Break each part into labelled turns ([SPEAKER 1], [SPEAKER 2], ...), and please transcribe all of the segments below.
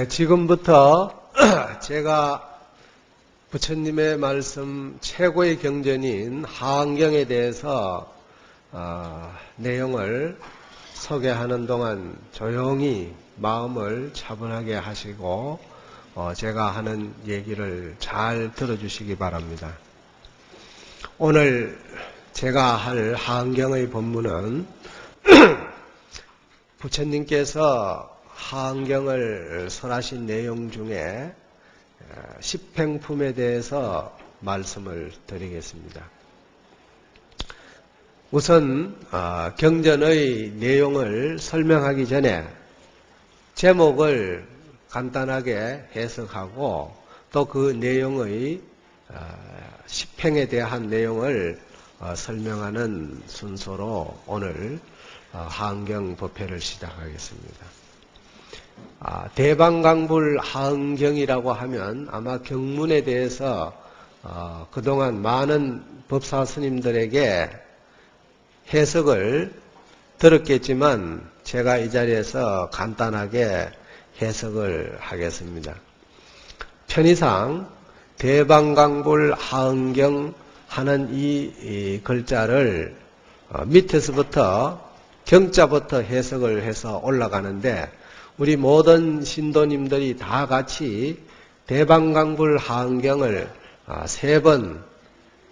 [SPEAKER 1] 지금부터 제가 부처님의 말씀 최고의 경전인 하안경에 대해서 내용을 소개하는 동안 조용히 마음을 차분하게 하시고 제가 하는 얘기를 잘 들어주시기 바랍니다. 오늘 제가 할 하안경의 본문은 부처님께서 하안경을 설하신 내용 중에 십행품에 대해서 말씀을 드리겠습니다. 우선 경전의 내용을 설명하기 전에 제목을 간단하게 해석하고 또 그 내용의 십행에 대한 내용을 설명하는 순서로 오늘 하안경 법회를 시작하겠습니다. 대방강불 하안경이라고 하면 아마 경문에 대해서 그동안 많은 법사 스님들에게 해석을 들었겠지만 제가 이 자리에서 간단하게 해석을 하겠습니다. 편의상 대방강불 하안경 하는 이 글자를 밑에서부터 경자부터 해석을 해서 올라가는데 우리 모든 신도님들이 다 같이 대방강불 하안경을 3번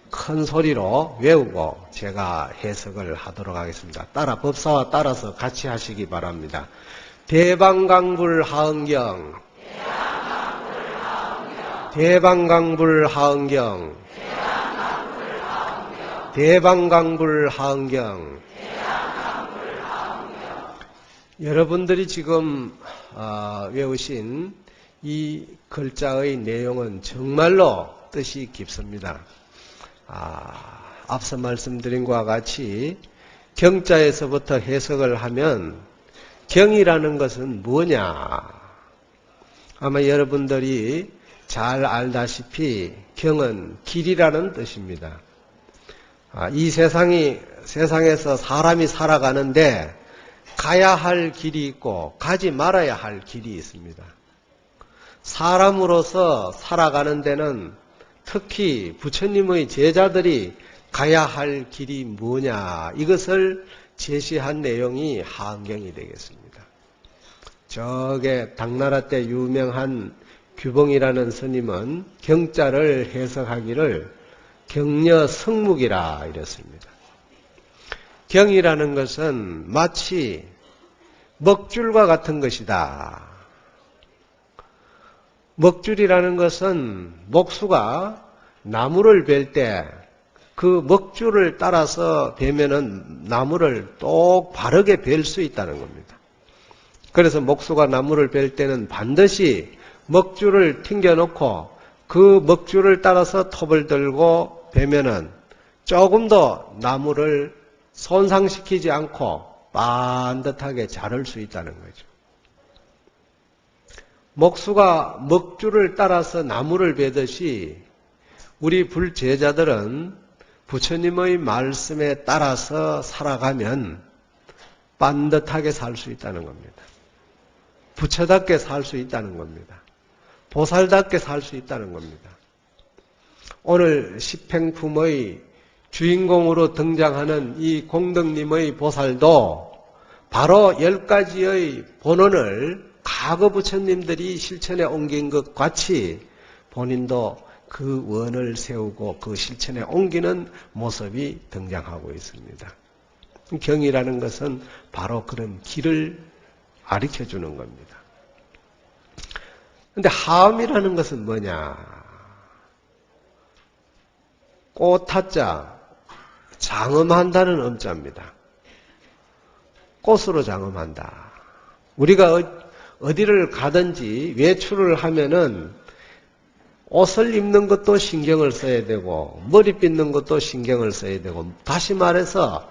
[SPEAKER 1] 큰 소리로 외우고 제가 해석을 하도록 하겠습니다. 법사와 따라서 같이 하시기 바랍니다. 대방강불 하안경, 대방강불 하안경, 대방강불 하안경. 여러분들이 지금 외우신 이 글자의 내용은 정말로 뜻이 깊습니다. 앞서 말씀드린 것과 같이 경자에서부터 해석을 하면 경이라는 것은 뭐냐? 아마 여러분들이 잘 알다시피 경은 길이라는 뜻입니다. 이 세상에서 사람이 살아가는데 가야 할 길이 있고 가지 말아야 할 길이 있습니다. 사람으로서 살아가는 데는 특히 부처님의 제자들이 가야 할 길이 뭐냐 이것을 제시한 내용이 하안경이 되겠습니다. 저게 당나라 때 유명한 규봉이라는 스님은 경자를 해석하기를 경려성묵이라 이랬습니다. 경이라는 것은 마치 먹줄과 같은 것이다. 먹줄이라는 것은 목수가 나무를 벨 때 그 먹줄을 따라서 베면은 나무를 똑 바르게 벨 수 있다는 겁니다. 그래서 목수가 나무를 벨 때는 반드시 먹줄을 튕겨놓고 그 먹줄을 따라서 톱을 들고 베면은 조금 더 나무를 손상시키지 않고 반듯하게 자를 수 있다는 거죠. 목수가 먹줄을 따라서 나무를 베듯이 우리 불제자들은 부처님의 말씀에 따라서 살아가면 반듯하게 살 수 있다는 겁니다. 부처답게 살 수 있다는 겁니다. 보살답게 살 수 있다는 겁니다. 오늘 십행품의 주인공으로 등장하는 이 공덕님의 보살도 바로 10가지의 본원을 과거 부처님들이 실천에 옮긴 것 같이 본인도 그 원을 세우고 그 실천에 옮기는 모습이 등장하고 있습니다. 경이라는 것은 바로 그런 길을 가르쳐주는 겁니다. 그런데 하음이라는 것은 뭐냐? 꽃하자 장음한다는 음자입니다. 꽃으로 장음한다. 우리가 어디를 가든지 외출을 하면은 옷을 입는 것도 신경을 써야 되고 머리 빗는 것도 신경을 써야 되고 다시 말해서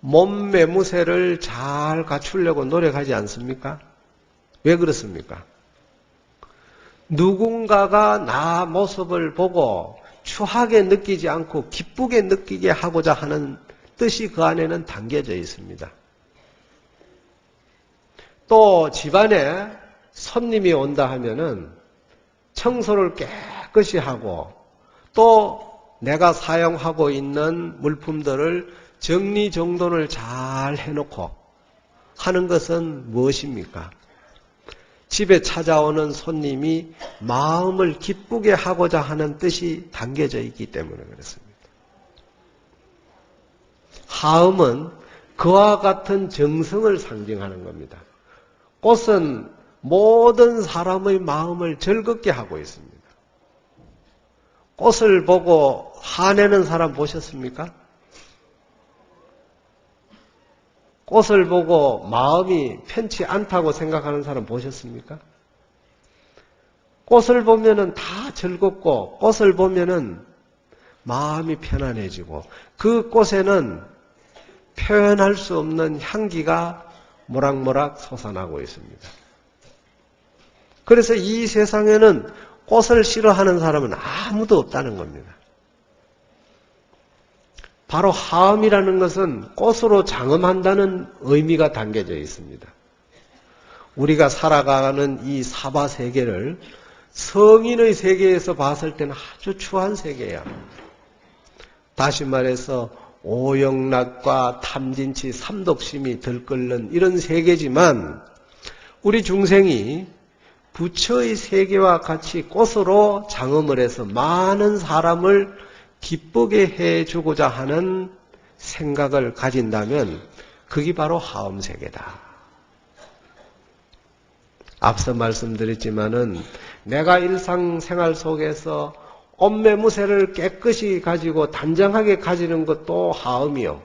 [SPEAKER 1] 몸 매무새를 잘 갖추려고 노력하지 않습니까? 왜 그렇습니까? 누군가가 나 모습을 보고 추하게 느끼지 않고 기쁘게 느끼게 하고자 하는 뜻이 그 안에는 담겨져 있습니다. 또 집안에 손님이 온다 하면은 청소를 깨끗이 하고 또 내가 사용하고 있는 물품들을 정리정돈을 잘 해놓고 하는 것은 무엇입니까? 집에 찾아오는 손님이 마음을 기쁘게 하고자 하는 뜻이 담겨져 있기 때문에 그렇습니다. 하음은 그와 같은 정성을 상징하는 겁니다. 꽃은 모든 사람의 마음을 즐겁게 하고 있습니다. 꽃을 보고 화내는 사람 보셨습니까? 꽃을 보고 마음이 편치 않다고 생각하는 사람 보셨습니까? 꽃을 보면은 다 즐겁고 꽃을 보면은 마음이 편안해지고 그 꽃에는 표현할 수 없는 향기가 모락모락 솟아나고 있습니다. 그래서 이 세상에는 꽃을 싫어하는 사람은 아무도 없다는 겁니다. 바로 하음이라는 것은 꽃으로 장엄한다는 의미가 담겨져 있습니다. 우리가 살아가는 이 사바 세계를 성인의 세계에서 봤을 때는 아주 추한 세계야. 다시 말해서 오영락과 탐진치, 삼독심이 들끓는 이런 세계지만 우리 중생이 부처의 세계와 같이 꽃으로 장엄을 해서 많은 사람을 기쁘게 해주고자 하는 생각을 가진다면 그게 바로 하음세계다. 앞서 말씀드렸지만은 내가 일상생활 속에서 옷매무새를 깨끗이 가지고 단정하게 가지는 것도 하음이요.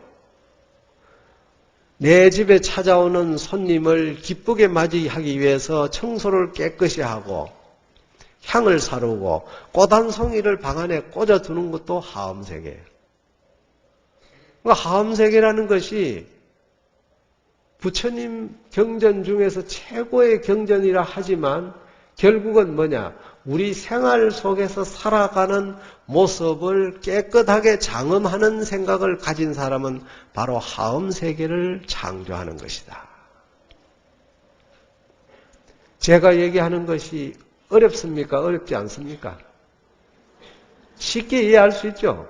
[SPEAKER 1] 내 집에 찾아오는 손님을 기쁘게 맞이하기 위해서 청소를 깨끗이 하고 향을 사르고 꽃 한 송이를 방 안에 꽂아두는 것도 하음세계예요. 그러니까 하음세계라는 것이 부처님 경전 중에서 최고의 경전이라 하지만 결국은 뭐냐? 우리 생활 속에서 살아가는 모습을 깨끗하게 장엄하는 생각을 가진 사람은 바로 하음세계를 창조하는 것이다. 제가 얘기하는 것이 어렵습니까? 어렵지 않습니까? 쉽게 이해할 수 있죠?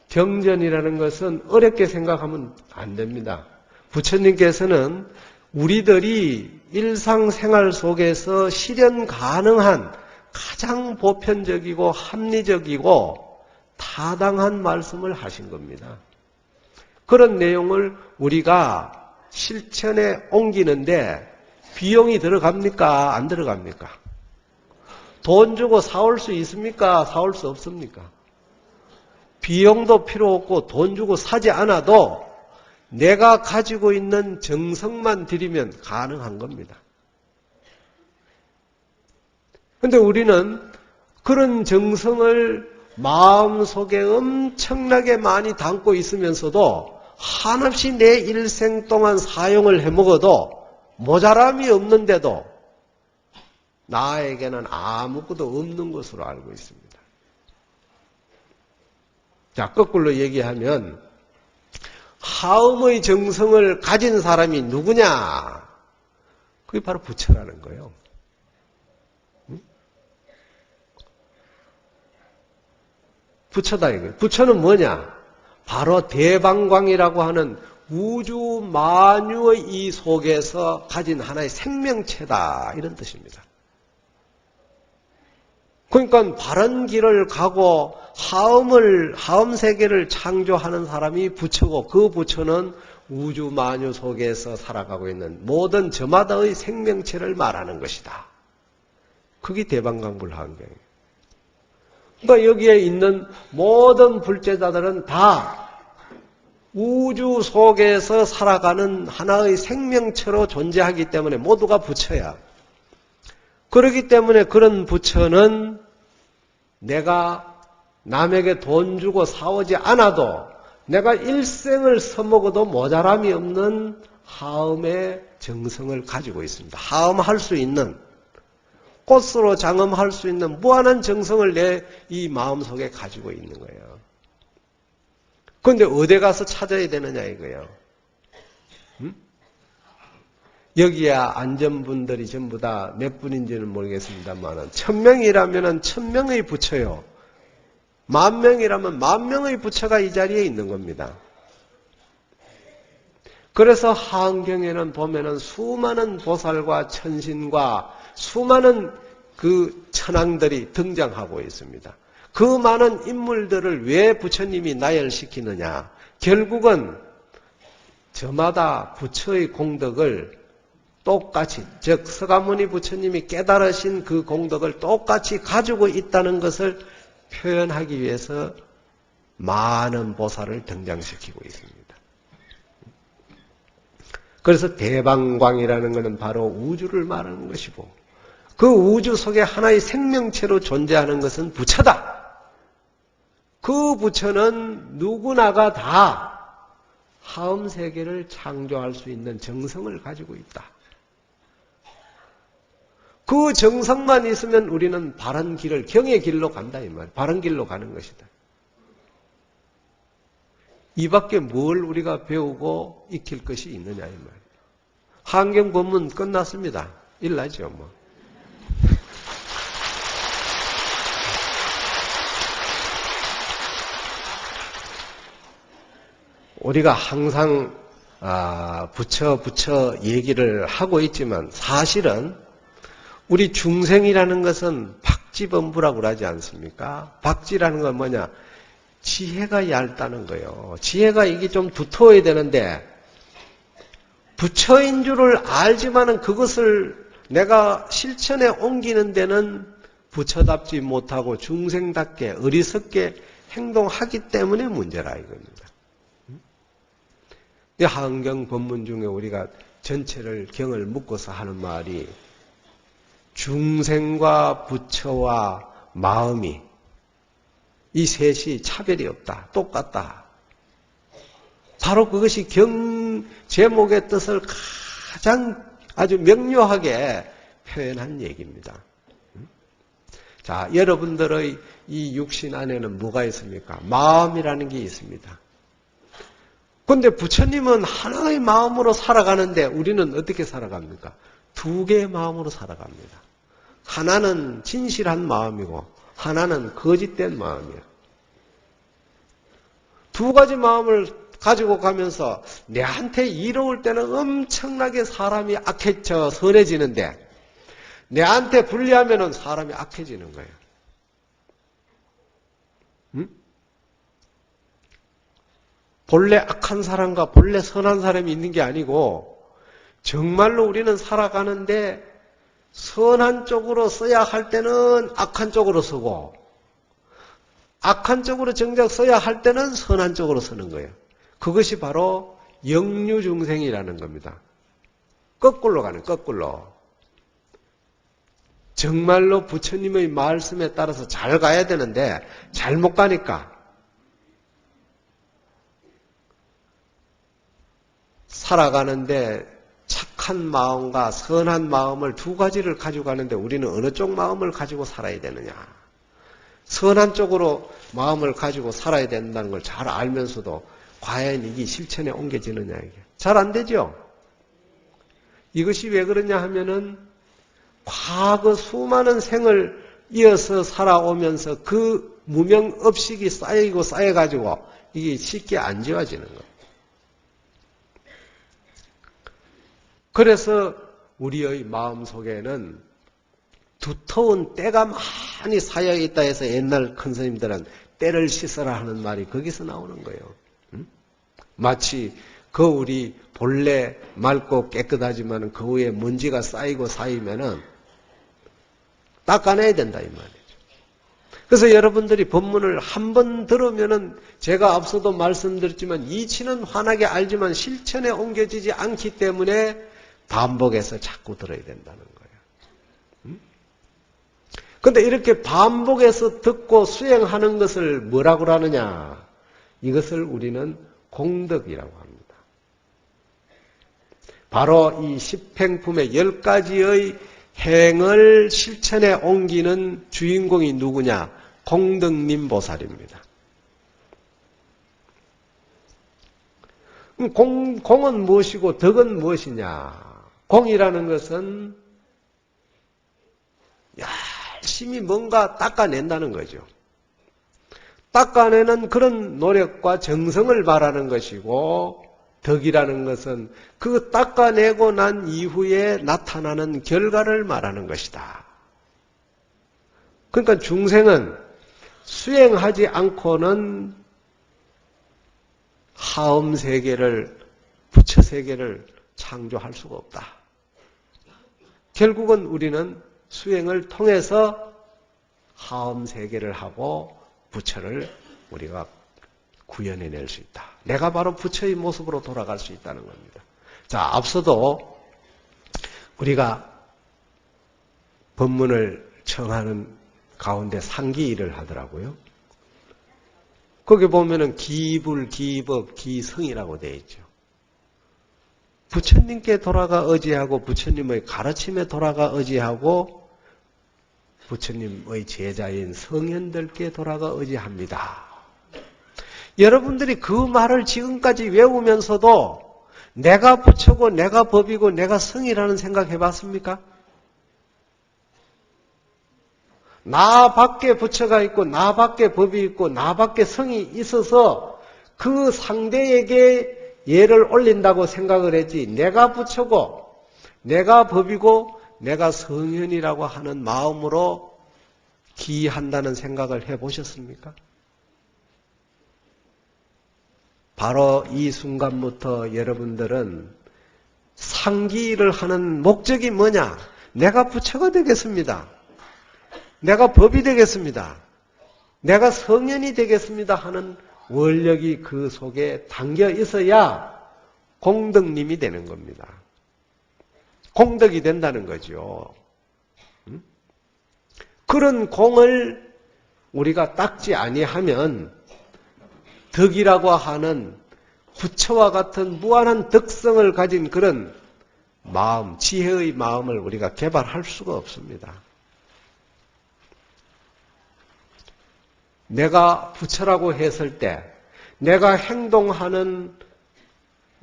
[SPEAKER 1] 경전이라는 것은 어렵게 생각하면 안 됩니다. 부처님께서는 우리들이 일상생활 속에서 실현 가능한 가장 보편적이고 합리적이고 타당한 말씀을 하신 겁니다. 그런 내용을 우리가 실천에 옮기는데 비용이 들어갑니까? 안 들어갑니까? 돈 주고 사올 수 있습니까? 사올 수 없습니까? 비용도 필요 없고 돈 주고 사지 않아도 내가 가지고 있는 정성만 들이면 가능한 겁니다. 그런데 우리는 그런 정성을 마음속에 엄청나게 많이 담고 있으면서도 한없이 내 일생 동안 사용을 해먹어도 모자람이 없는데도 나에게는 아무것도 없는 것으로 알고 있습니다. 자, 거꾸로 얘기하면 하음의 정성을 가진 사람이 누구냐? 그게 바로 부처라는 거예요. 부처다 이거예요. 부처는 뭐냐? 바로 대방광이라고 하는 우주 만유의 이 속에서 가진 하나의 생명체다 이런 뜻입니다. 그러니까 바른 길을 가고 하음 세계를 창조하는 사람이 부처고 그 부처는 우주 만유 속에서 살아가고 있는 모든 저마다의 생명체를 말하는 것이다. 그게 대방광불하한경이에요. 그러니까 여기에 있는 모든 불제자들은 다 우주 속에서 살아가는 하나의 생명체로 존재하기 때문에 모두가 부처야. 그렇기 때문에 그런 부처는 내가 남에게 돈 주고 사오지 않아도 내가 일생을 써먹어도 모자람이 없는 하음의 정성을 가지고 있습니다. 하음할 수 있는, 꽃으로 장엄할 수 있는 무한한 정성을 내 이 마음속에 가지고 있는 거예요. 그런데 어디 가서 찾아야 되느냐 이거예요. 여기에 앉은 분들이 전부 다 몇 분인지는 모르겠습니다만 1000명이라면 1000명의 부처요. 10,000명이라면 10,000명의 부처가 이 자리에 있는 겁니다. 그래서 하안경에는 보면은 수많은 보살과 천신과 수많은 그 천왕들이 등장하고 있습니다. 그 많은 인물들을 왜 부처님이 나열시키느냐? 결국은 저마다 부처의 공덕을 똑같이, 즉 서가모니 부처님이 깨달으신 그 공덕을 똑같이 가지고 있다는 것을 표현하기 위해서 많은 보살을 등장시키고 있습니다. 그래서 대방광이라는 것은 바로 우주를 말하는 것이고 그 우주 속에 하나의 생명체로 존재하는 것은 부처다. 그 부처는 누구나가 다 하음세계를 창조할 수 있는 정성을 가지고 있다. 그 정성만 있으면 우리는 바른 길을, 경의 길로 간다 이 말이에요. 바른 길로 가는 것이다. 이 밖에 뭘 우리가 배우고 익힐 것이 있느냐 이 말이에요. 한경 법문 끝났습니다. 일나죠 뭐. 우리가 항상 부처 얘기를 하고 있지만 사실은 우리 중생이라는 것은 박지범부라고 그러지 않습니까? 박지라는 건 뭐냐? 지혜가 얇다는 거예요. 지혜가 이게 좀 두터워야 되는데 부처인 줄을 알지만은 그것을 내가 실천에 옮기는 데는 부처답지 못하고 중생답게 어리석게 행동하기 때문에 문제라 이겁니다. 이 한경 법문 중에 우리가 전체를 경을 묶어서 하는 말이 중생과 부처와 마음이 이 셋이 차별이 없다. 똑같다. 바로 그것이 경 제목의 뜻을 가장 아주 명료하게 표현한 얘기입니다. 자, 여러분들의 이 육신 안에는 뭐가 있습니까? 마음이라는 게 있습니다. 그런데 부처님은 하나의 마음으로 살아가는데 우리는 어떻게 살아갑니까? 두 개의 마음으로 살아갑니다. 하나는 진실한 마음이고 하나는 거짓된 마음이에요. 두 가지 마음을 가지고 가면서 내한테 이로울 때는 엄청나게 사람이 악해져 선해지는데 내한테 불리하면 사람이 악해지는 거예요. 응? 본래 악한 사람과 본래 선한 사람이 있는 게 아니고 정말로 우리는 살아가는데 선한 쪽으로 써야 할 때는 악한 쪽으로 쓰고 악한 쪽으로 정작 써야 할 때는 선한 쪽으로 쓰는 거예요. 그것이 바로 역류중생이라는 겁니다. 거꾸로 가는 거꾸로. 정말로 부처님의 말씀에 따라서 잘 가야 되는데 잘못 가니까 살아가는데 착한 마음과 선한 마음을 두 가지를 가지고 가는데 우리는 어느 쪽 마음을 가지고 살아야 되느냐. 선한 쪽으로 마음을 가지고 살아야 된다는 걸 잘 알면서도 과연 이게 실천에 옮겨지느냐 이게. 잘 안 되죠. 이것이 왜 그러냐 하면은 과거 수많은 생을 이어서 살아오면서 그 무명업식이 쌓이고 쌓여가지고 이게 쉽게 안 지워지는 거예요. 그래서 우리의 마음속에는 두터운 때가 많이 쌓여있다 해서 옛날 큰 스님들은 때를 씻어라 하는 말이 거기서 나오는 거예요. 마치 거울이 본래 맑고 깨끗하지만 그 위에 먼지가 쌓이고 쌓이면은 닦아내야 된다 이 말이죠. 그래서 여러분들이 법문을 한 번 들으면은 제가 앞서도 말씀드렸지만 이치는 환하게 알지만 실천에 옮겨지지 않기 때문에 반복해서 자꾸 들어야 된다는 거예요. 그런데 이렇게 반복해서 듣고 수행하는 것을 뭐라고 하느냐? 이것을 우리는 공덕이라고 합니다. 바로 이 십행품의 10가지의 행을 실천에 옮기는 주인공이 누구냐? 공덕님 보살입니다. 공은 무엇이고 덕은 무엇이냐? 공이라는 것은 열심히 뭔가 닦아낸다는 거죠. 닦아내는 그런 노력과 정성을 말하는 것이고, 덕이라는 것은 그 닦아내고 난 이후에 나타나는 결과를 말하는 것이다. 그러니까 중생은 수행하지 않고는 하음 세계를, 부처 세계를 창조할 수가 없다. 결국은 우리는 수행을 통해서 하음 세계를 하고 부처를 우리가 구현해낼 수 있다. 내가 바로 부처의 모습으로 돌아갈 수 있다는 겁니다. 자, 앞서도 우리가 법문을 청하는 가운데 상기일을 하더라고요. 거기 보면은 기불, 기법, 기성이라고 되어 있죠. 부처님께 돌아가 의지하고 부처님의 가르침에 돌아가 의지하고 부처님의 제자인 성현들께 돌아가 의지합니다. 여러분들이 그 말을 지금까지 외우면서도 내가 부처고 내가 법이고 내가 성이라는 생각 해봤습니까? 나 밖에 부처가 있고 나 밖에 법이 있고 나 밖에 성이 있어서 그 상대에게 예를 올린다고 생각을 했지, 내가 부처고 내가 법이고 내가 성현이라고 하는 마음으로 기한다는 생각을 해보셨습니까? 바로 이 순간부터 여러분들은 상기를 하는 목적이 뭐냐? 내가 부처가 되겠습니다. 내가 법이 되겠습니다. 내가 성현이 되겠습니다 하는 원력이 그 속에 담겨 있어야 공덕님이 되는 겁니다. 공덕이 된다는 거죠. 그런 공을 우리가 닦지 아니하면 덕이라고 하는 부처와 같은 무한한 덕성을 가진 그런 마음, 지혜의 마음을 우리가 개발할 수가 없습니다. 내가 부처라고 했을 때 내가 행동하는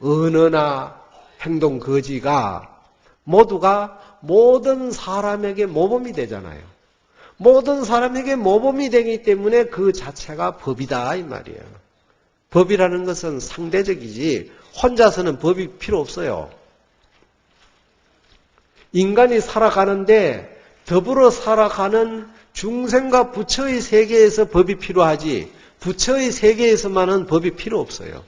[SPEAKER 1] 언어나 행동 거지가 모두가 모든 사람에게 모범이 되잖아요. 모든 사람에게 모범이 되기 때문에 그 자체가 법이다 이 말이에요. 법이라는 것은 상대적이지 혼자서는 법이 필요 없어요. 인간이 살아가는데 더불어 살아가는 중생과 부처의 세계에서 법이 필요하지 부처의 세계에서만은 법이 필요 없어요.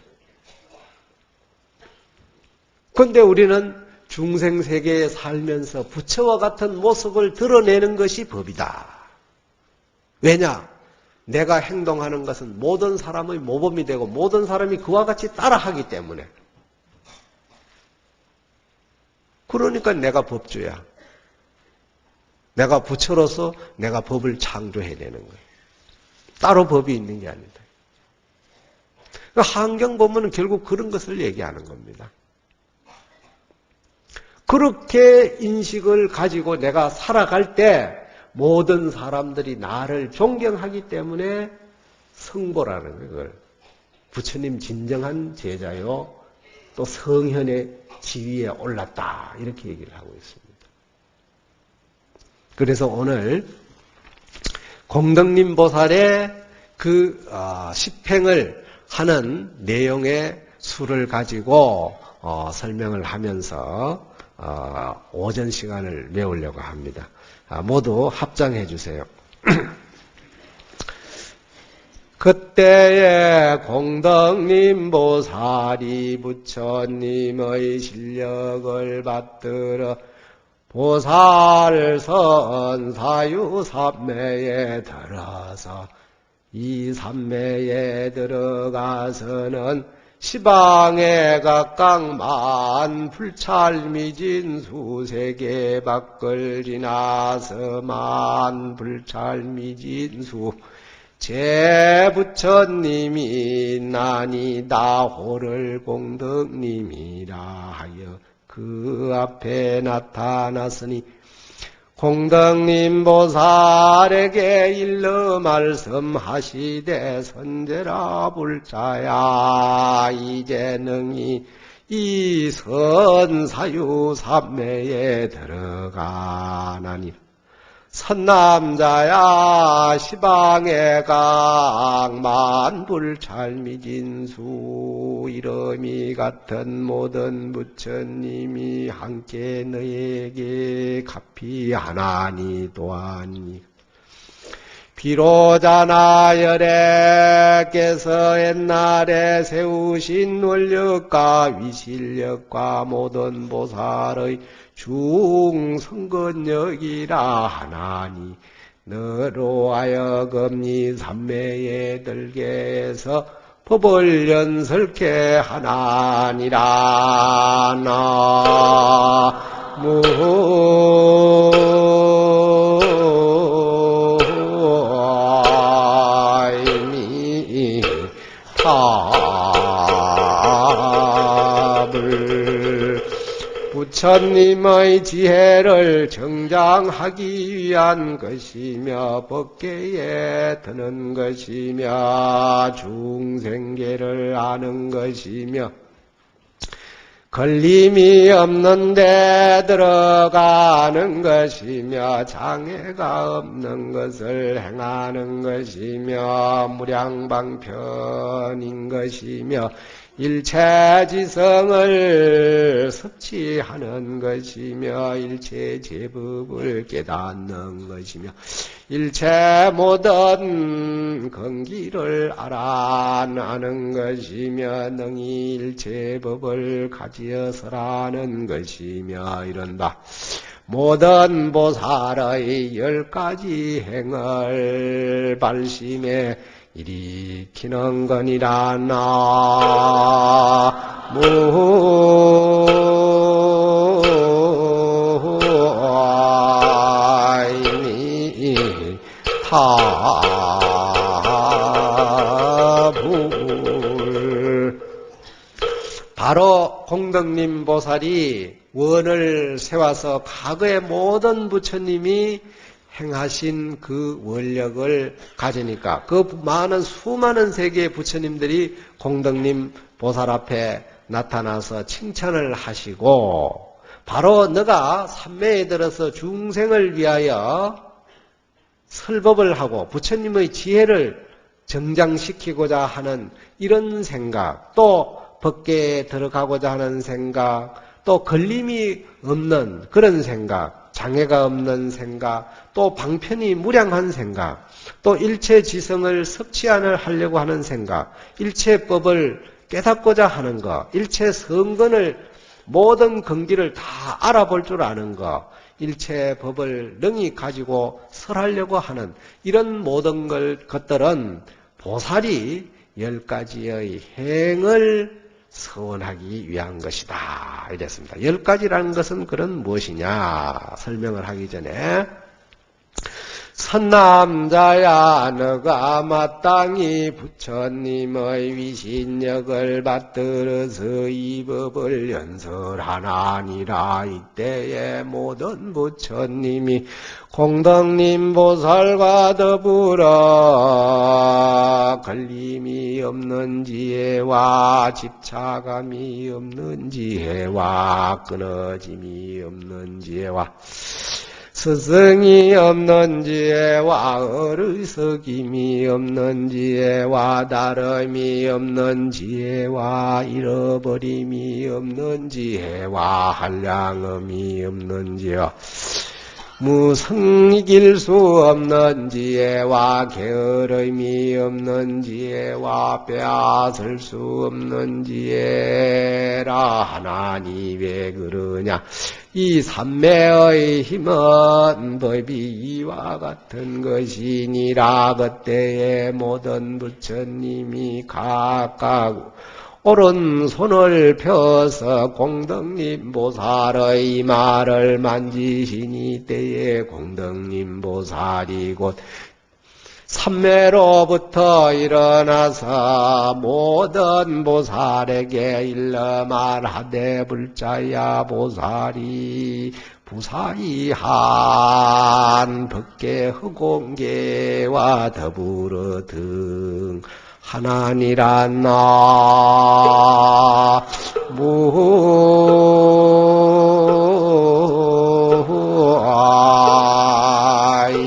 [SPEAKER 1] 그런데 우리는 중생 세계에 살면서 부처와 같은 모습을 드러내는 것이 법이다. 왜냐? 내가 행동하는 것은 모든 사람의 모범이 되고 모든 사람이 그와 같이 따라하기 때문에. 그러니까 내가 법주야. 내가 부처로서 내가 법을 창조해내는 거예요. 따로 법이 있는 게 아니다. 한경 보면은 결국 그런 것을 얘기하는 겁니다. 그렇게 인식을 가지고 내가 살아갈 때 모든 사람들이 나를 존경하기 때문에 성보라는 걸 부처님 진정한 제자요 또 성현의 지위에 올랐다 이렇게 얘기를 하고 있습니다. 그래서 오늘 공덕님 보살의 그 십행을 하는 내용의 수를 가지고 설명을 하면서 오전 시간을 메우려고 합니다. 모두 합장해 주세요. 그때에 공덕님 보살이 부처님의 실력을 받들어 보살선 사유삼매에 들어서 이 삼매에 들어가서는 시방에 각각 만 불찰미진 수세계 밖을 지나서 만 불찰미진 수 제부처님이 나니 나호를 공덕님이라 하여 그 앞에 나타났으니 공덕님 보살에게 일러 말씀하시되 선제라 불자야 이제 능히 이 선사유 삼매에 들어가나니 선남자야 시방의 강 만불찰미진수 이름이 같은 모든 부처님이 함께 너에게 갚이 하나니 또하니 비로자 나열애께서 옛날에 세우신 원력과 위실력과 모든 보살의 중성건력이라 하나니 너로 하여금 이 삼매에 들게 해서 법을 연설케 하나니라. 나무 답을 부처님의 지혜를 정장하기 위한 것이며 법계에 드는 것이며 중생계를 아는 것이며 걸림이 없는 데 들어가는 것이며 장애가 없는 것을 행하는 것이며 무량방편인 것이며 일체지성을 섭취하는 것이며 일체제법을 깨닫는 것이며 일체 모든 건기를 알아나는 것이며 능히 일체법을 가지어서라는 것이며 이런다. 모든 보살의 10가지 행을 발심에 일으키는 거니라. 나무아이니 타불 바로 공덕님 보살이 원을 세워서 과거의 모든 부처님이 행하신 그 원력을 가지니까 그 많은 수많은 세계의 부처님들이 공덕님 보살 앞에 나타나서 칭찬을 하시고 바로 너가 삼매에 들어서 중생을 위하여 설법을 하고 부처님의 지혜를 정장시키고자 하는 이런 생각, 또 법계에 들어가고자 하는 생각, 또 걸림이 없는 그런 생각, 장애가 없는 생각, 또 방편이 무량한 생각, 또 일체지성을 섭취안을 하려고 하는 생각, 일체법을 깨닫고자 하는 것, 일체성건을 모든 근기를 다 알아볼 줄 아는 것, 일체법을 능히 가지고 설하려고 하는 이런 모든 것들은 보살이 10가지의 행을 서원하기 위한 것이다. 이랬습니다. 10가지라는 것은 그런 무엇이냐 설명을 하기 전에 선남자야 너가 마땅히 부처님의 위신력을 받들어서 이 법을 연설하나니라. 이때에 모든 부처님이 공덕님 보살과 더불어 걸림이 없는 지혜와 집착감이 없는 지혜와 끊어짐이 없는 지혜와 스승이 없는 지혜와 어리석임이 없는 지혜와 다름이 없는 지혜와 잃어버림이 없는 지혜와 한량음이 없는 지혜와 무성 이길 수 없는 지혜와 게으름이 없는 지혜와 빼앗을 수 없는 지혜라 하나니 왜 그러냐. 이 삼매의 힘은 법이 이와 같은 것이니라. 그때에 모든 부처님이 각각 오른손을 펴서 공덕님 보살의 말을 만지시니 때에 공덕님 보살이 곧 삼매로부터 일어나서 모든 보살에게 일러 말하되 불자야 보살이 부사이한 법계 허공계와 더불어 등 하나니라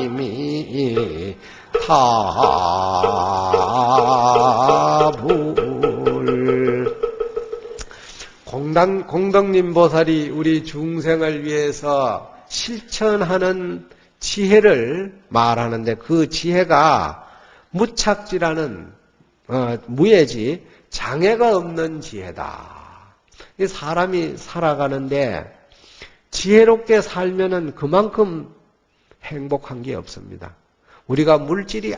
[SPEAKER 1] 나무아이미 타불. 공덕님 보살이 우리 중생을 위해서 실천하는 지혜를 말하는데 그 지혜가 무착지라는 무예지 장애가 없는 지혜다. 이 사람이 살아가는데 지혜롭게 살면은 그만큼 행복한 게 없습니다. 우리가 물질이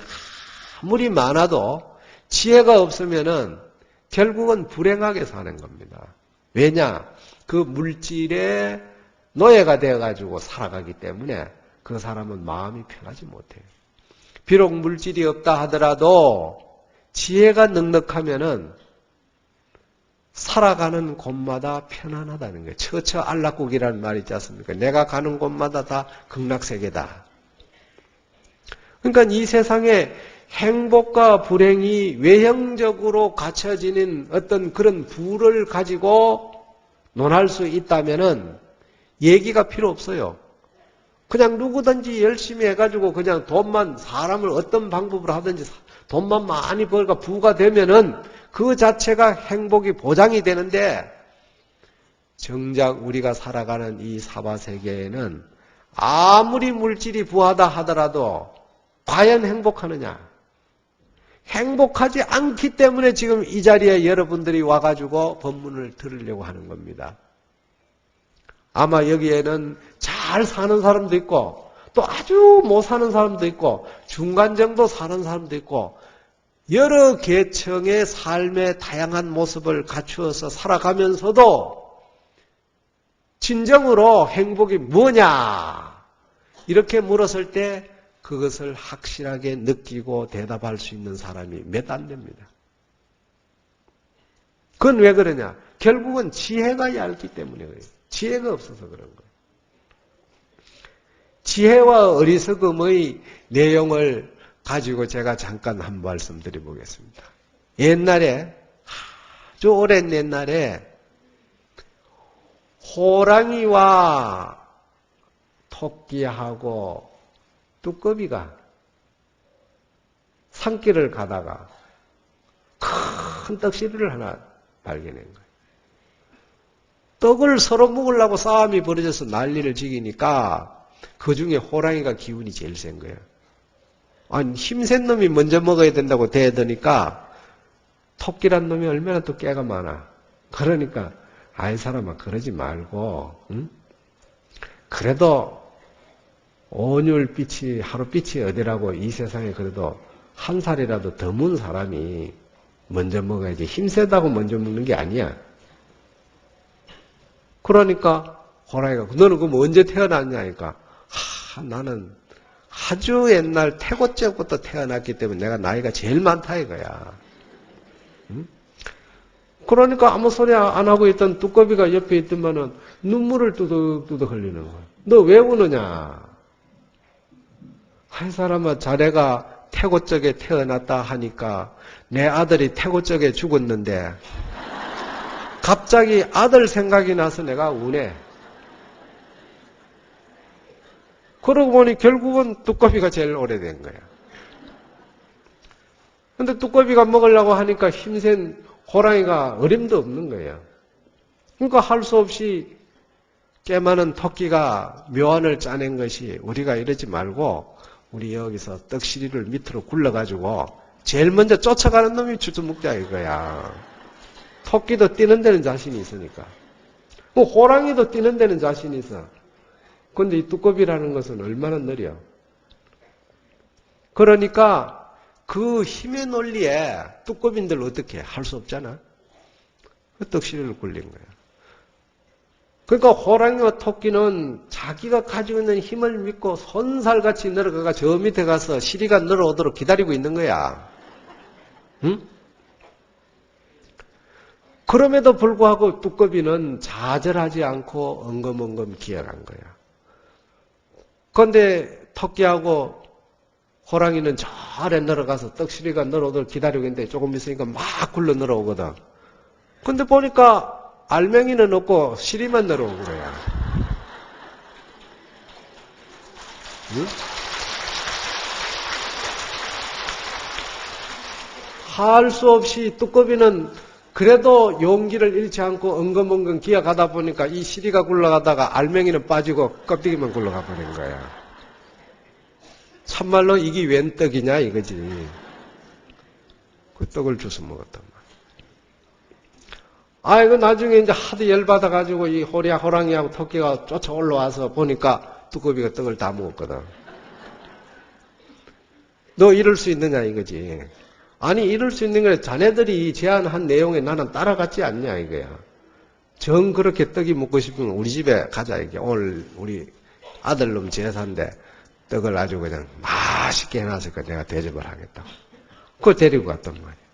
[SPEAKER 1] 아무리 많아도 지혜가 없으면은 결국은 불행하게 사는 겁니다. 왜냐? 그 물질에 노예가 되어가지고 살아가기 때문에 그 사람은 마음이 편하지 못해요. 비록 물질이 없다 하더라도 지혜가 넉넉하면은 살아가는 곳마다 편안하다는 거예요. 처처 안락국이라는 말이 있지 않습니까? 내가 가는 곳마다 다 극락세계다. 그러니까 이 세상에 행복과 불행이 외형적으로 갖춰지는 어떤 그런 부를 가지고 논할 수 있다면은 얘기가 필요 없어요. 그냥 누구든지 열심히 해가지고 그냥 돈만 사람을 어떤 방법으로 하든지 돈만 많이 벌가 부가 되면은 그 자체가 행복이 보장이 되는데 정작 우리가 살아가는 이 사바세계에는 아무리 물질이 부하다 하더라도 과연 행복하느냐? 행복하지 않기 때문에 지금 이 자리에 여러분들이 와가지고 법문을 들으려고 하는 겁니다. 아마 여기에는 잘 사는 사람도 있고 또 아주 못 사는 사람도 있고 중간 정도 사는 사람도 있고 여러 계층의 삶의 다양한 모습을 갖추어서 살아가면서도 진정으로 행복이 뭐냐? 이렇게 물었을 때 그것을 확실하게 느끼고 대답할 수 있는 사람이 몇 안 됩니다. 그건 왜 그러냐? 결국은 지혜가 얇기 때문에 그래요. 지혜가 없어서 그런 거예요. 지혜와 어리석음의 내용을 가지고 제가 잠깐 한 말씀 드려보겠습니다. 옛날에, 아주 오랜 옛날에 호랑이와 토끼하고 뚜꺼비가 산길을 가다가 큰 떡시리를 하나 발견한 거예요. 떡을 서로 먹으려고 싸움이 벌어져서 난리를 지기니까 그 중에 호랑이가 기운이 제일 센 거예요. 아니, 힘센 놈이 먼저 먹어야 된다고 대드니까 토끼란 놈이 얼마나 또 깨가 많아. 그러니까 아이 사람아 그러지 말고 응? 그래도 온율빛이 하루빛이 어디라고 이 세상에 그래도 한 살이라도 더 문 사람이 먼저 먹어야지 힘세다고 먼저 먹는 게 아니야. 그러니까 호랑이가 너는 그럼 언제 태어났냐니까 나는 아주 옛날 태고적부터 태어났기 때문에 내가 나이가 제일 많다 이거야. 응? 그러니까 아무 소리 안 하고 있던 뚜꺼비가 옆에 있더만은 눈물을 뚜덕뚜덕 흘리는 거야. 너 왜 우느냐? 한 사람은 자네가 태고 쪽에 태어났다 하니까 내 아들이 태고 쪽에 죽었는데 갑자기 아들 생각이 나서 내가 우네. 그러고 보니 결국은 뚜꺼비가 제일 오래된 거야. 근데 뚜꺼비가 먹으려고 하니까 힘센 호랑이가 어림도 없는 거예요. 그러니까 할 수 없이 꽤 많은 토끼가 묘안을 짜낸 것이 우리가 이러지 말고 우리 여기서 떡시리를 밑으로 굴러가지고 제일 먼저 쫓아가는 놈이 주워먹자 이거야. 토끼도 뛰는 데는 자신이 있으니까. 호랑이도 뛰는 데는 자신이 있어. 그런데 이 뚜꺼비라는 것은 얼마나 느려. 그러니까 그 힘의 논리에 뚜꺼비들 어떻게 할 수 없잖아. 그 떡시리를 굴린 거야. 그러니까 호랑이와 토끼는 자기가 가지고 있는 힘을 믿고 손살같이 늘어가가 저 밑에 가서 시리가 늘어오도록 기다리고 있는 거야. 응? 그럼에도 불구하고 뚜꺼비는 좌절하지 않고 엉금엉금 기어간 거야. 그런데 토끼하고 호랑이는 저 아래 내려가서 떡시리가 늘어오도록 기다리고 있는데 조금 있으니까 막 굴러 늘어오거든. 근데 보니까 알맹이는 없고 시리만 늘어오는 거야. 응? 할 수 없이 두꺼비는 그래도 용기를 잃지 않고 엉금엉금 기어가다 보니까 이 시리가 굴러가다가 알맹이는 빠지고 껍데기만 굴러가 버린 거야. 참말로 이게 웬 떡이냐 이거지. 그 떡을 주워 먹었단 말이야. 이거 나중에 이제 하도 열받아가지고 이 호랑이하고 토끼가 쫓아 올라와서 보니까 두꺼비가 떡을 다 먹었거든. 너 이럴 수 있느냐 이거지. 아니 이럴 수 있는 게 자네들이 제안한 내용에 나는 따라갔지 않냐 이거야. 정 그렇게 떡이 먹고 싶으면 우리 집에 가자 이게. 오늘 우리 아들놈 제사인데 떡을 아주 그냥 맛있게 해놨으니까 내가 대접을 하겠다고. 그걸 데리고 갔단 말이야.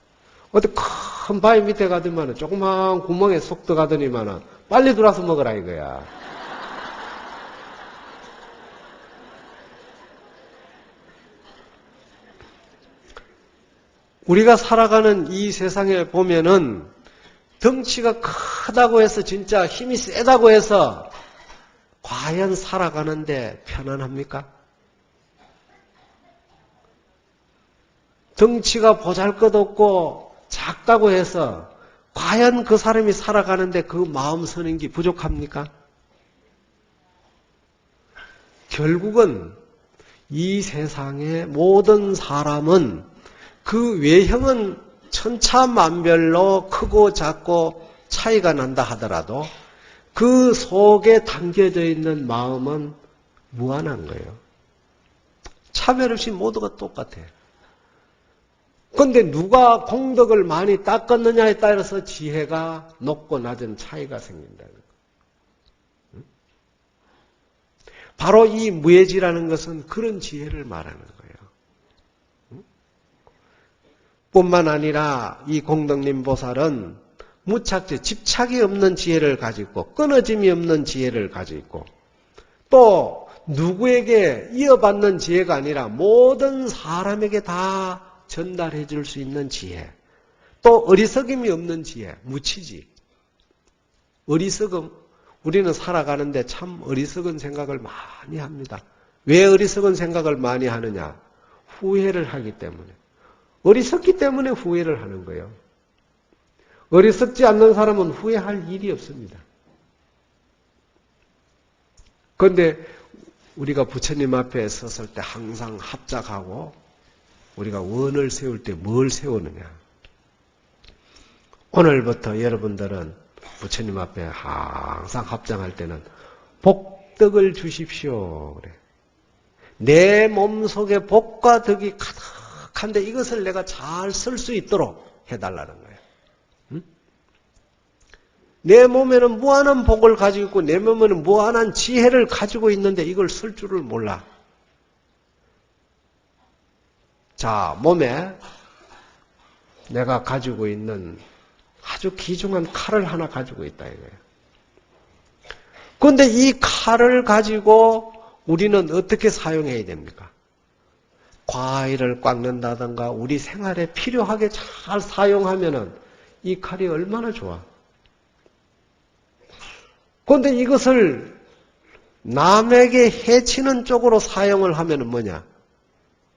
[SPEAKER 1] 어디 큰 바위 밑에 가더니만은 조그만 구멍에 쏙 들어가더니만은 빨리 들어와서 먹으라 이거야. 우리가 살아가는 이 세상에 보면은 덩치가 크다고 해서 진짜 힘이 세다고 해서 과연 살아가는데 편안합니까? 덩치가 보잘것없고 작다고 해서 과연 그 사람이 살아가는데 그 마음 서는 게 부족합니까? 결국은 이 세상의 모든 사람은 그 외형은 천차만별로 크고 작고 차이가 난다 하더라도 그 속에 담겨져 있는 마음은 무한한 거예요. 차별 없이 모두가 똑같아요. 그런데 누가 공덕을 많이 닦았느냐에 따라서 지혜가 높고 낮은 차이가 생긴다는 거예요. 바로 이 무예지라는 것은 그런 지혜를 말하는 거예요. 뿐만 아니라 이 공덕님 보살은 무착제, 집착이 없는 지혜를 가지고 있고 끊어짐이 없는 지혜를 가지고 있고 또 누구에게 이어받는 지혜가 아니라 모든 사람에게 다 전달해 줄 수 있는 지혜, 또 어리석음이 없는 지혜, 무치지. 어리석음, 우리는 살아가는데 참 어리석은 생각을 많이 합니다. 왜 어리석은 생각을 많이 하느냐? 후회를 하기 때문에. 어리석기 때문에 후회를 하는 거예요. 어리석지 않는 사람은 후회할 일이 없습니다. 그런데 우리가 부처님 앞에 섰을 때 항상 합작하고 우리가 원을 세울 때 뭘 세우느냐. 오늘부터 여러분들은 부처님 앞에 항상 합장할 때는 복덕을 주십시오. 그래. 내 몸속에 복과 덕이 가득한데 이것을 내가 잘 쓸 수 있도록 해달라는 거예요. 응? 내 몸에는 무한한 복을 가지고 있고 내 몸에는 무한한 지혜를 가지고 있는데 이걸 쓸 줄을 몰라. 자, 몸에 내가 가지고 있는 아주 귀중한 칼을 하나 가지고 있다 이거예요. 그런데 이 칼을 가지고 우리는 어떻게 사용해야 됩니까? 과일을 깎는다든가 우리 생활에 필요하게 잘 사용하면은 이 칼이 얼마나 좋아. 그런데 이것을 남에게 해치는 쪽으로 사용을 하면은 뭐냐?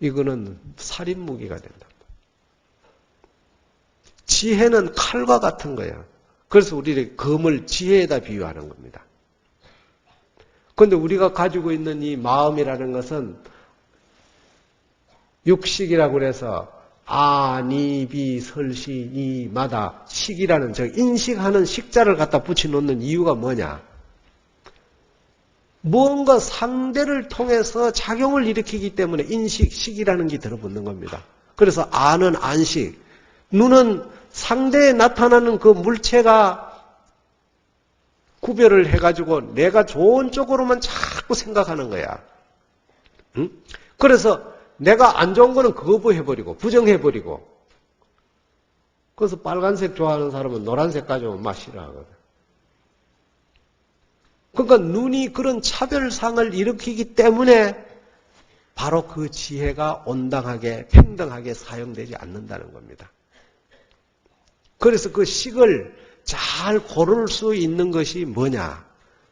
[SPEAKER 1] 이거는 살인무기가 된다. 지혜는 칼과 같은 거예요. 그래서 우리는 검을 지혜에다 비유하는 겁니다. 그런데 우리가 가지고 있는 이 마음이라는 것은 육식이라고 그래서 아니비 설시 이마다 식이라는 저 인식하는 식자를 갖다 붙여놓는 이유가 뭐냐? 무언가 상대를 통해서 작용을 일으키기 때문에 인식, 식이라는 게 들어붙는 겁니다. 그래서 아는 안식, 눈은 상대에 나타나는 그 물체가 구별을 해가지고 내가 좋은 쪽으로만 자꾸 생각하는 거야. 응? 그래서 내가 안 좋은 거는 거부해버리고 부정해버리고 그래서 빨간색 좋아하는 사람은 노란색 가져오면 막 싫어하거든. 그러니까 눈이 그런 차별상을 일으키기 때문에 바로 그 지혜가 온당하게 평등하게 사용되지 않는다는 겁니다. 그래서 그 식을 잘 고를 수 있는 것이 뭐냐?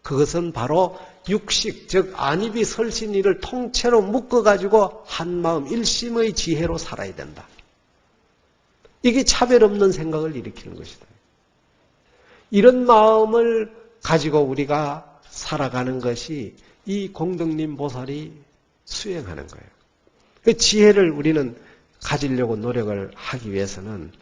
[SPEAKER 1] 그것은 바로 육식, 즉 안입이 설신이를 통째로 묶어가지고 한마음 일심의 지혜로 살아야 된다. 이게 차별 없는 생각을 일으키는 것이다. 이런 마음을 가지고 우리가 살아가는 것이 이 공덕님 보살이 수행하는 거예요. 그 지혜를 우리는 가지려고 노력을 하기 위해서는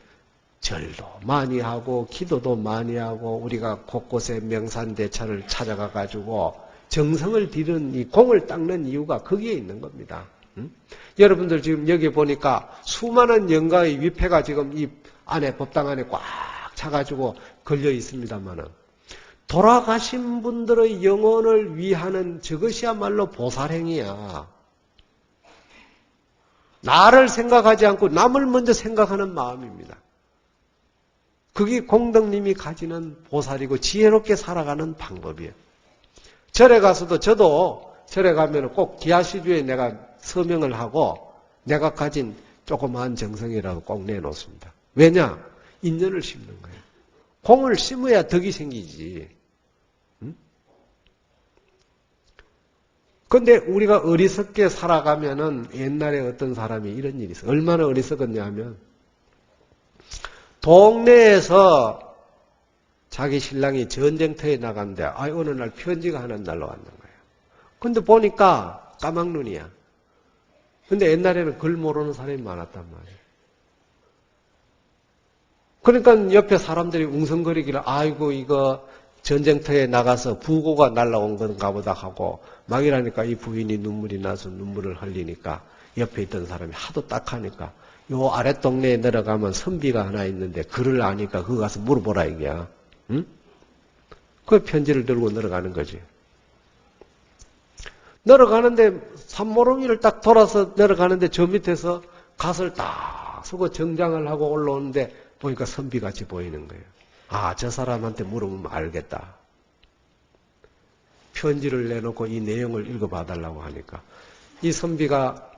[SPEAKER 1] 절도 많이 하고 기도도 많이 하고 우리가 곳곳에 명산대차를 찾아가 가지고 정성을 들이는 이 공을 닦는 이유가 거기에 있는 겁니다. 여러분들 지금 여기 보니까 수많은 영가의 위패가 지금 이 안에 법당 안에 꽉 차가지고 걸려 있습니다만은 돌아가신 분들의 영혼을 위하는 저것이야말로 보살행위야. 나를 생각하지 않고 남을 먼저 생각하는 마음입니다. 그게 공덕님이 가지는 보살이고 지혜롭게 살아가는 방법이에요. 절에 가서도 저도 절에 가면 꼭 기하시주에 내가 서명을 하고 내가 가진 조그마한 정성이라고 꼭 내놓습니다. 왜냐? 인연을 심는 거예요. 공을 심어야 덕이 생기지. 그런데 우리가 어리석게 살아가면은 옛날에 어떤 사람이 이런 일이 있어요. 얼마나 어리석었냐 하면 동네에서 자기 신랑이 전쟁터에 나갔는데 어느 날 편지가 하나 날라왔는 거예요. 근데 보니까 까막눈이야. 근데 옛날에는 글 모르는 사람이 많았단 말이에요. 그러니까 옆에 사람들이 웅성거리기를 아이고 이거 전쟁터에 나가서 부고가 날라온 건가 보다 하고 막 이러니까 이 부인이 눈물이 나서 눈물을 흘리니까 옆에 있던 사람이 하도 딱하니까 요 아랫동네에 내려가면 선비가 하나 있는데 글을 아니까 그거 가서 물어보라 이게야. 응? 그 편지를 들고 내려가는 거지. 내려가는데 산모롱이를 딱 돌아서 내려가는데 저 밑에서 갓을 딱 쓰고 정장을 하고 올라오는데 보니까 선비같이 보이는 거예요. 아, 저 사람한테 물어보면 알겠다. 편지를 내놓고 이 내용을 읽어봐달라고 하니까 이 선비가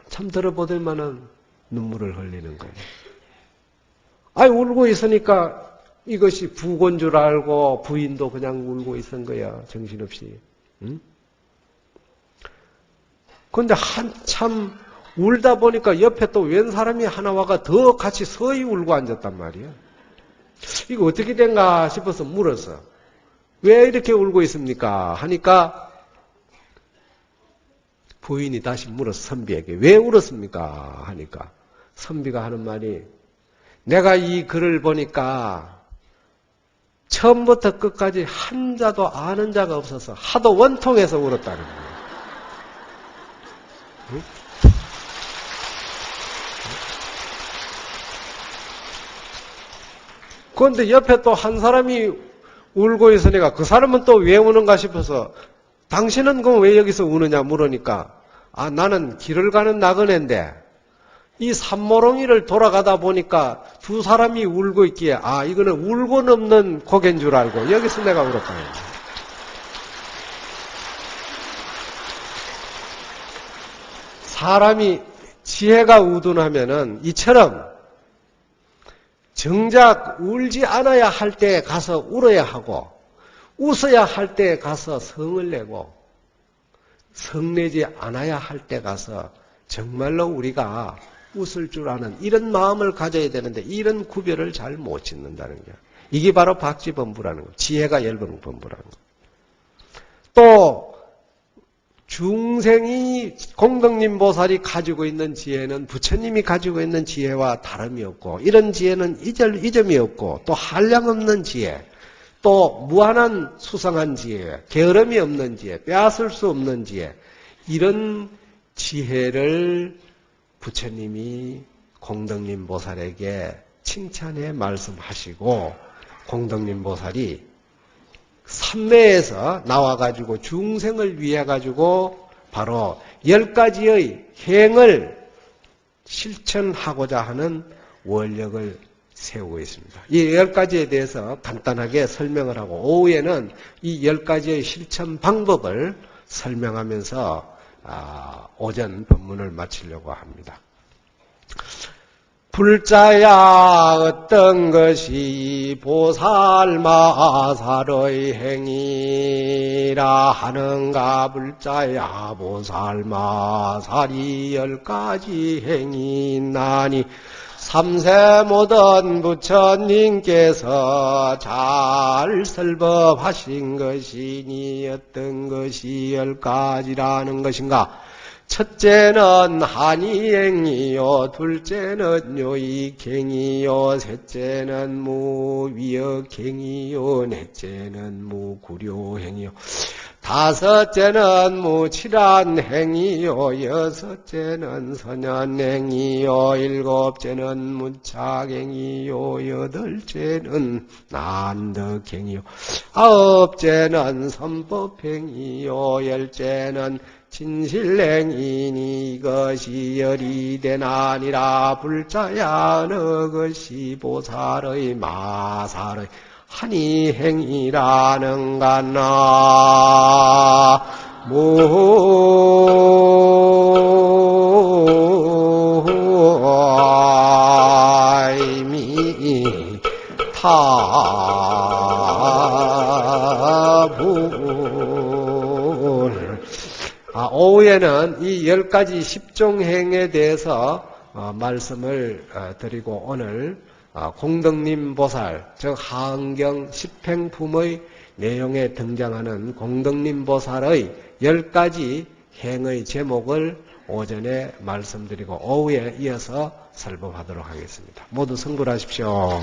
[SPEAKER 1] 참 들어보들 만한 눈물을 흘리는 거예요. 아이, 울고 있으니까 이것이 부고인 줄 알고 부인도 그냥 울고 있은 거야. 정신없이. 응? 그런데 한참 울다 보니까 옆에 또 웬 사람이 하나 와가 더 같이 서히 울고 앉았단 말이야. 이거 어떻게 된가 싶어서 물었어. 왜 이렇게 울고 있습니까? 하니까 부인이 다시 물었어. 선비에게. 왜 울었습니까? 하니까 선비가 하는 말이 내가 이 글을 보니까 처음부터 끝까지 한 자도 아는 자가 없어서 하도 원통해서 울었다는 거예요. 응? 그런데 옆에 또 한 사람이 울고 있으니까 그 사람은 또 왜 우는가 싶어서 당신은 그럼 왜 여기서 우느냐 물으니까 나는 길을 가는 나그네인데 이 산모롱이를 돌아가다 보니까 두 사람이 울고 있기에 이거는 울고 넘는 고개인 줄 알고 여기서 내가 울었다. 사람이 지혜가 우둔하면은 이처럼 정작 울지 않아야 할 때 가서 울어야 하고 웃어야 할 때 가서 성을 내고 성내지 않아야 할 때 가서 정말로 우리가 웃을 줄 아는 이런 마음을 가져야 되는데 이런 구별을 잘 못 짓는다는 거야. 이게 바로 박지범부라는 거. 지혜가 열병범부라는 거. 또 중생이 공덕님 보살이 가지고 있는 지혜는 부처님이 가지고 있는 지혜와 다름이 없고 이런 지혜는 이점이 없고 또 한량없는 지혜 또 무한한 수상한 지혜 게으름이 없는 지혜 빼앗을 수 없는 지혜 이런 지혜를 부처님이 공덕님 보살에게 칭찬해 말씀하시고 공덕님 보살이 삼매에서 나와가지고 중생을 위해가지고 바로 10가지의 행을 실천하고자 하는 원력을 세우고 있습니다. 이 10가지에 대해서 간단하게 설명을 하고 오후에는 이 10가지의 실천 방법을 설명하면서 오전 법문을 마치려고 합니다. 불자야 어떤 것이 보살마살의 행위라 하는가. 불자야 보살마살이 10가지 행위 있나니 삼세 모든 부처님께서 잘 설법하신 것이니 어떤 것이 10가지라는 것인가. 첫째는 한이행이요, 둘째는 요익행이요, 셋째는 무위역행이요, 넷째는 무구려행이요, 다섯째는 무칠한행이요, 여섯째는 선연행이요, 일곱째는 무착행이요, 여덟째는 난덕행이요, 아홉째는 선법행이요, 열째는 진실행이니 이것이 열이 되나니라. 불자야 어느 것이 보살의 마살의 한이행이라는가. 오후에는 이 10가지 10종행에 대해서 말씀을 드리고 오늘 공덕님 보살, 즉 하은경 10행품의 내용에 등장하는 공덕님 보살의 10가지 행의 제목을 오전에 말씀드리고 오후에 이어서 설법하도록 하겠습니다. 모두 성불하십시오.